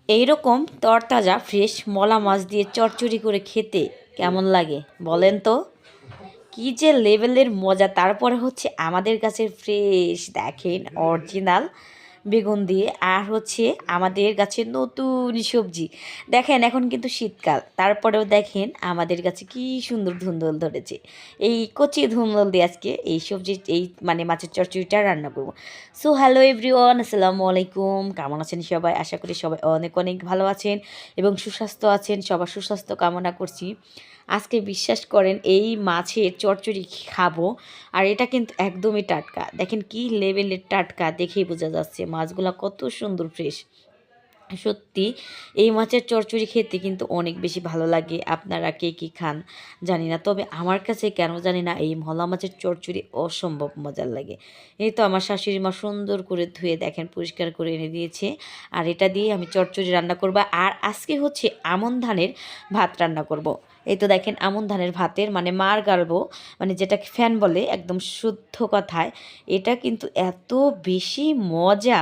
এইরকম তরতাজা ফ্রেশ মলা মাছ দিয়ে চচ্চড়ি করে খেতে কেমন লাগে বলেন তো? কি যে লেভেলের মজা! তারপরে হচ্ছে আমাদের গাছের ফ্রেশ দেখেন অরিজিনাল বেগুন দিয়ে, আর হচ্ছে আমাদের গাছের নতুন সবজি। দেখেন এখন কিন্তু শীতকাল, তারপরেও দেখেন আমাদের গাছে কি সুন্দর ধুন্দুল ধরেছে। এই কচি ধুন্দুল দিয়ে আজকে এই সবজি এই মানে মাছের চচ্চড়িটা রান্না করব। সো হ্যালো এভরিওয়ান, আসসালামু আলাইকুম। কেমন আছেন সবাই? আশা করি সবাই অনেক অনেক ভালো আছেন এবং সুস্বাস্থ্য আছেন। সবার সুস্বাস্থ্য কামনা করছি। আজকে বিশ্বাস করেন এই মাছের চচ্চড়ি খাবো, আর এটা কিন্তু একদমই টাটকা। দেখেন কি লেভেলের টাটকা, দেখেই বোঝা যাচ্ছে মাছগুলো কত সুন্দর ফ্রেশ। সত্যি এই মাছের চচ্চড়ি খেতে কিন্তু অনেক বেশি ভালো লাগে। আপনারা কে কী খান জানি না, তবে আমার কাছে কেন জানি না এই মলা মাছের চচ্চড়ি অসম্ভব মজার লাগে। এই তো আমার শাশুড়ি মা সুন্দর করে ধুয়ে দেখেন পরিষ্কার করে এনে দিয়েছে, আর এটা দিয়ে আমি চচ্চড়ি রান্না করব। আর আজকে হচ্ছে আমন ধানের ভাত রান্না করব। এই তো দেখেন আমন ধানের ভাতের মানে মার গালবো, মানে যেটাকে ফ্যান বলে একদম শুদ্ধ কথায়। এটা কিন্তু এত বেশি মজা,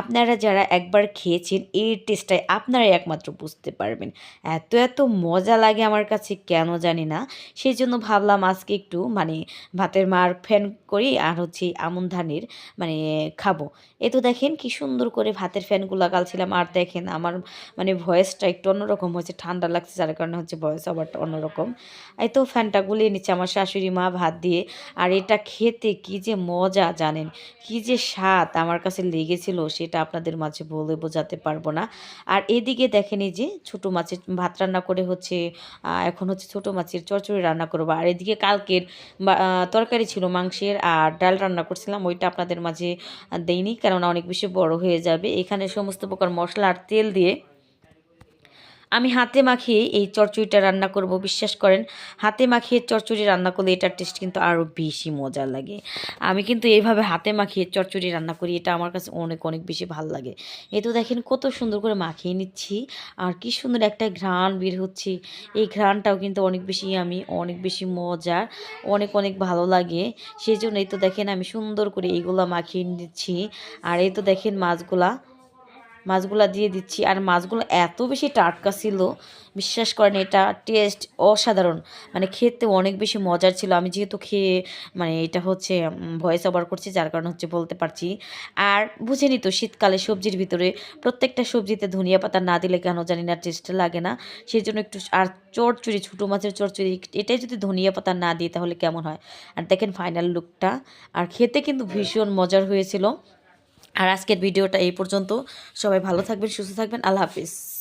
আপনারা যারা একবার খেয়েছেন এর টেস্টটাই আপনারাই একমাত্র বুঝতে পারবেন। এত এত মজা লাগে আমার কাছে কেন জানি না। সেই জন্য ভাবলাম আজকে একটু মানে ভাতের মার ফ্যান করি, আর হচ্ছে আমন ধানের মানে খাবো। এ তো দেখেন কি সুন্দর করে ভাতের ফ্যানগুলো গালছিলাম, আর দেখেন আমার মানে ভয়েসটা একটু অন্যরকম হয়েছে, ঠান্ডা লাগছে যার কারণে হচ্ছে ভয়েস আবারটা অন্যরকম। এই তো ফ্যানটা গুলিয়ে নিচ্ছে আমার শাশুড়ি মা ভাত দিয়ে। আর এটা খেতে কি যে মজা জানেন, কি যে স্বাদ আমার কাছে লেগেছিল সেটা আপনাদের মাঝে বলে বোঝাতে পারবো না। আর এদিকে দেখেন এই যে ছোটো মাছের ভাত রান্না করে হচ্ছে এখন হচ্ছে ছোটো মাছের চচ্চড়ি রান্না করবো। আর এদিকে কালকের তরকারি ছিল মাংসের, আর ডাল রান্না করছিলাম, ওইটা আপনাদের মাঝে দেইনি কেননা অনেক বেশি বড় হয়ে যাবে। এখানে সমস্ত প্রকার মশলা আর তেল দিয়ে আমি হাতে মাখিয়ে এই চচ্চড়িটা রান্না করব। বিশ্বাস করেন হাতে মাখিয়ে চচ্চড়ি রান্না করলে এটার টেস্ট কিন্তু আরও বেশি মজা লাগে। আমি কিন্তু এইভাবে হাতে মাখিয়ে চচ্চড়ি রান্না করি, এটা আমার কাছে অনেক অনেক বেশি ভালো লাগে। এই তো দেখেন কত সুন্দর করে মাখিয়ে নিচ্ছি, আর কি সুন্দর একটা ঘ্রাণ বের হচ্ছে। এই ঘ্রাণটাও কিন্তু অনেক বেশি আমি অনেক বেশি মজার, অনেক অনেক ভালো লাগে। সেই জন্য এই তো দেখেন আমি সুন্দর করে এইগুলা মাখিয়ে নিচ্ছি। আর এই তো দেখেন মাছগুলা দিয়ে দিচ্ছি, আর মাছগুলো এত বেশি টাটকা ছিল, বিশ্বাস করেন এটা টেস্ট অসাধারণ। মানে খেতে অনেক বেশি মজার ছিল। আমি যেহেতু খেয়ে মানে এটা হচ্ছে ভয়েস ওভার করছি যার কারণে হচ্ছে বলতে পারছি। আর বুঝেনি তো শীতকালে সবজির ভিতরে প্রত্যেকটা সবজিতে ধনিয়া পাতা না দিলে কেন জানি না টেস্ট লাগে না। সেই জন্য একটু আর চচ্চড়ি ছোটো মাছের চচ্চড়ি এটাই যদি ধনিয়া পাতা না দিই তাহলে কেমন হয়। আর দেখেন ফাইনাল লুকটা, আর খেতে কিন্তু ভীষণ মজার হয়েছিল। আর আজকের ভিডিওটা এই পর্যন্ত। সবাই ভালো থাকবেন, সুস্থ থাকবেন। আল্লাহ হাফিজ।